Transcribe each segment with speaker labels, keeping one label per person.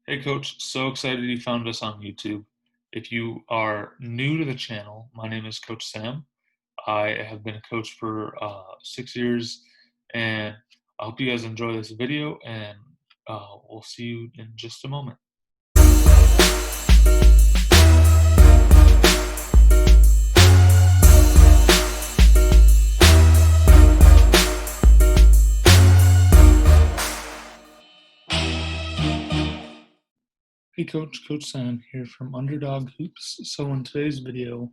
Speaker 1: Hey Coach, so excited you found us on YouTube. If you are new to the channel, my name is Coach Sam. I have been a coach for 6 years, and I hope you guys enjoy this video, and we'll see you in just a moment. Hey Coach, Coach Sam here from Underdog Hoops. So in today's video,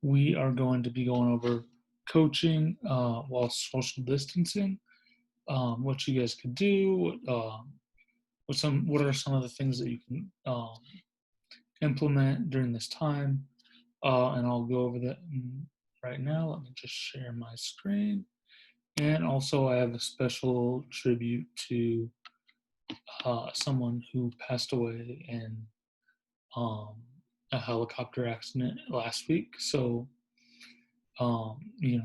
Speaker 1: we are going to be going over coaching while social distancing, what you guys could do, what are some of the things that you can implement during this time, and I'll go over that right now. Let me just share my screen. And also, I have a special tribute to someone who passed away in um, a helicopter accident last week. So, he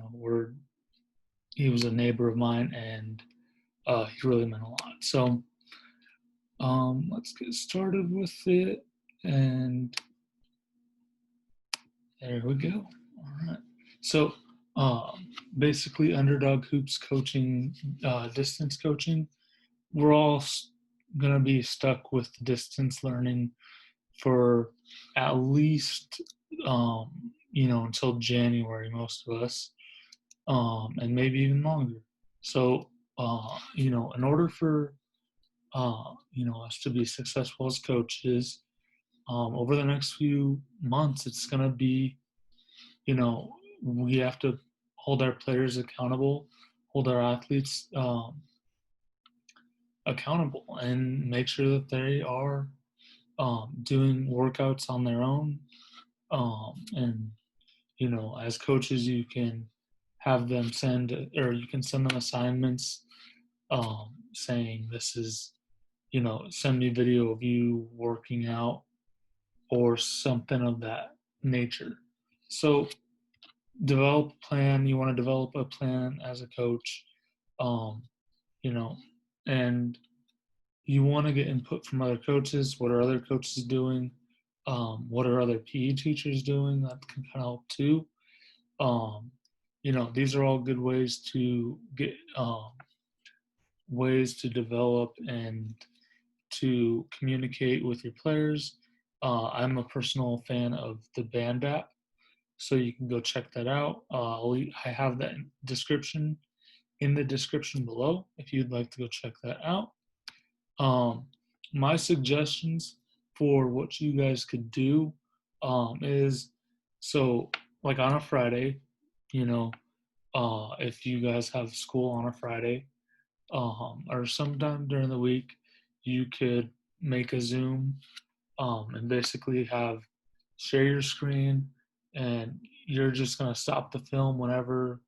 Speaker 1: was a neighbor of mine, and he really meant a lot. So, let's get started with it. And there we go. All right. So basically, Underdog Hoops coaching, distance coaching, we're all going to be stuck with distance learning for at least, until January, most of us, and maybe even longer. So, in order for, us to be successful as coaches, over the next few months, it's going to be, we have to hold our players accountable, hold our athletes accountable, and make sure that they are doing workouts on their own. And as coaches, you can have them you can send them assignments, saying this is, send me video of you working out or something of that nature. So develop a plan. You want to develop a plan as a coach, um, you know, and you want to get input from other coaches. What are other coaches doing? What are other PE teachers doing? That can kind of help too. Um, these are all good ways to get ways to develop and to communicate with your players. I'm a personal fan of the Band app, so you can go check that out. I have that in the description below if you'd like to go check that out. My suggestions for what you guys could do is so like on a Friday, you know, if you guys have school on a Friday, or sometime during the week, you could make a Zoom, and basically have share your screen, and you're just gonna stop the film whenever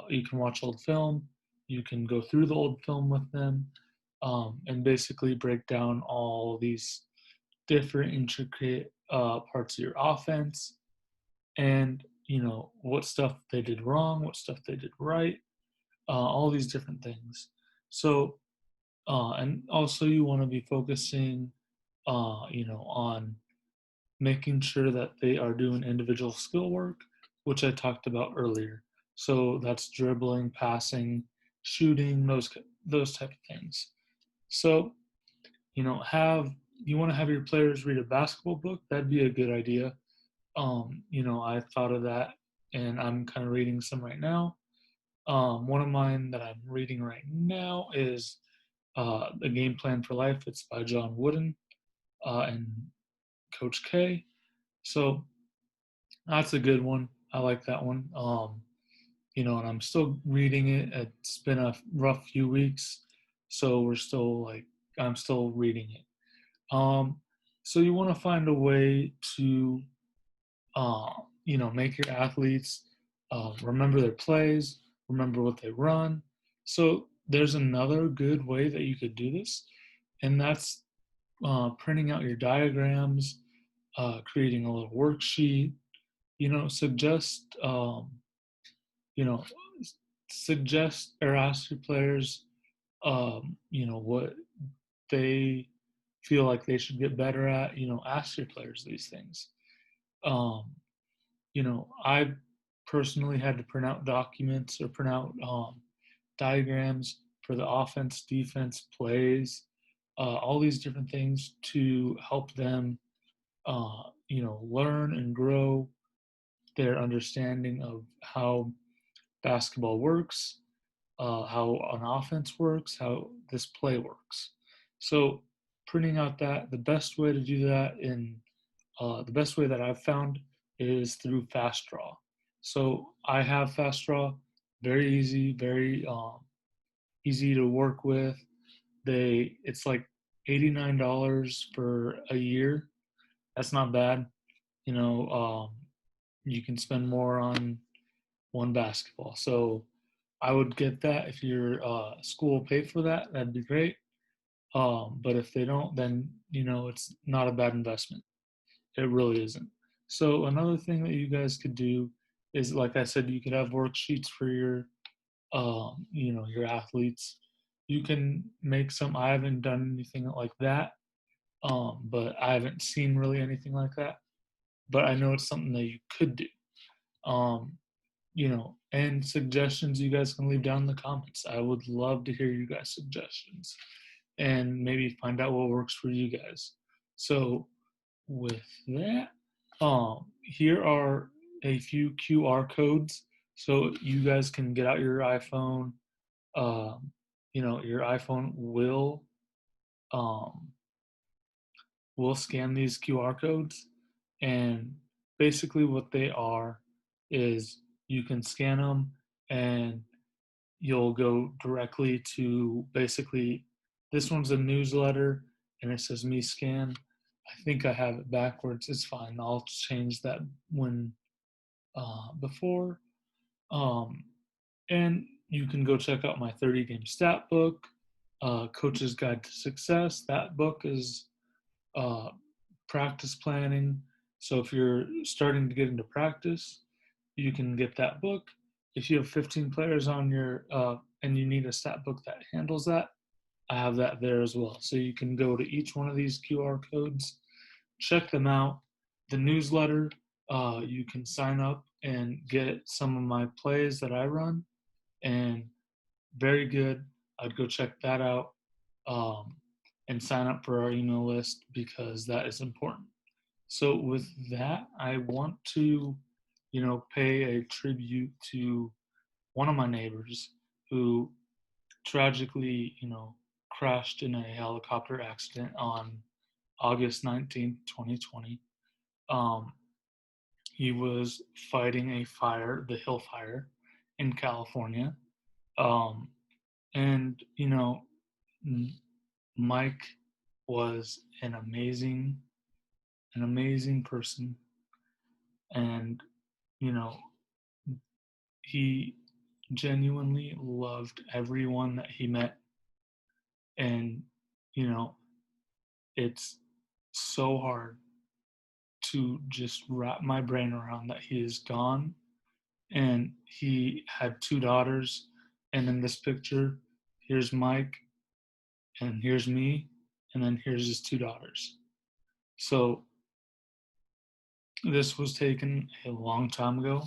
Speaker 1: you can watch old film. You can go through the old film with them, and basically break down all these different intricate parts of your offense, and what stuff they did wrong, what stuff they did right, all these different things. So, and also you want to be focusing, on making sure that they are doing individual skill work, which I talked about earlier. So that's dribbling, passing, shooting, those type of things. So, have you want to have your players read a basketball book? That'd be a good idea. I thought of that, and I'm kind of reading some right now. One of mine that I'm reading right now is The Game Plan for Life. It's by John Wooden and Coach K. So that's a good one. I like that one. And I'm still reading it. It's been a rough few weeks, so I'm still reading it. So you want to find a way to, make your athletes remember their plays, remember what they run. So there's another good way that you could do this, and that's printing out your diagrams, creating a little worksheet. Suggest, you know, suggest or ask your players, what they feel like they should get better at, ask your players these things. Um, I personally had to print out documents or print out diagrams for the offense, defense, plays, all these different things to help them, learn and grow their understanding of how basketball works, how an offense works, how this play works. So printing out that, the best way to do that the best way that I've found is through Fast Draw. So I have Fast Draw, very easy, very easy to work with. It's like $89 for a year. That's not bad. You know, you can spend more on one basketball. So I would get that if your school paid for that. That'd be great. But if they don't, then it's not a bad investment. It really isn't. So another thing that you guys could do is, like I said, you could have worksheets for your athletes. You can make some. I haven't done anything like that, but I haven't seen really anything like that. But I know it's something that you could do. Um, and suggestions you guys can leave down in the comments. I would love to hear you guys' suggestions and maybe find out what works for you guys. So with that, here are a few QR codes so you guys can get out your iPhone. Your iPhone um, will scan these QR codes, and basically what they are is you can scan them and you'll go directly to basically this one's a newsletter and it says me scan. I think I have it backwards. It's fine. I'll change that when before. Um, and you can go check out my 30 game stat book, Coach's Guide to Success. That book is uh, practice planning. So if you're starting to get into practice, you can get that book. If you have 15 players on your and you need a stat book that handles that, I have that there as well. So you can go to each one of these QR codes, check them out. The newsletter, you can sign up and get some of my plays that I run, and very good. I'd go check that out um, and sign up for our email list because that is important. So with that, I want to, pay a tribute to one of my neighbors who tragically, crashed in a helicopter accident on August 19th, 2020. Um, he was fighting a fire, the Hill Fire in California. Um, and, Mike was an amazing person. And, you know, he genuinely loved everyone that he met. And, you know, it's so hard to just wrap my brain around that he is gone. And he had two daughters. And in this picture, here's Mike, and here's me, and then here's his two daughters. So this was taken a long time ago,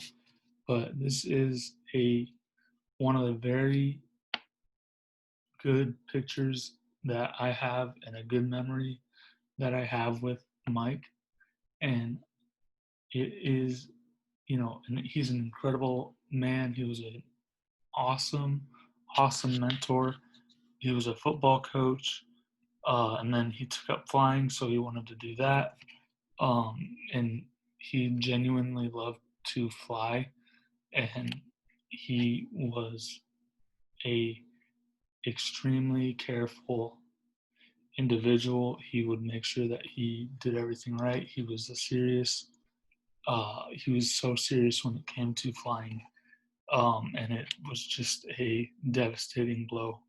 Speaker 1: but this is one of the very good pictures that I have and a good memory that I have with Mike. And it is, and he's an incredible man. He was an awesome, awesome mentor. He was a football coach, and then he took up flying, so he wanted to do that. And he genuinely loved to fly, and he was a extremely careful individual. He would make sure that he did everything right. He was he was so serious when it came to flying. And it was just a devastating blow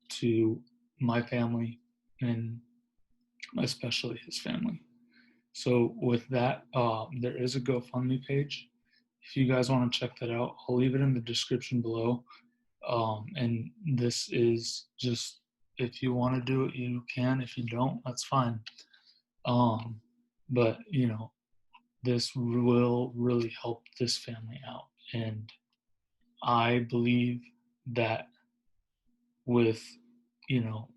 Speaker 1: to my family and especially his family. So with that, there is a GoFundMe page. If you guys want to check that out, I'll leave it in the description below. And this is just if you want to do it, you can. If you don't, that's fine. Um, but this will really help this family out, and I believe that with you know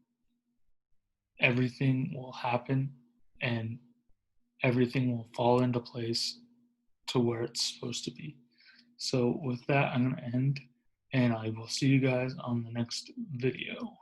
Speaker 1: everything will happen and everything will fall into place to where it's supposed to be. So with that, I'm going to end, and I will see you guys on the next video.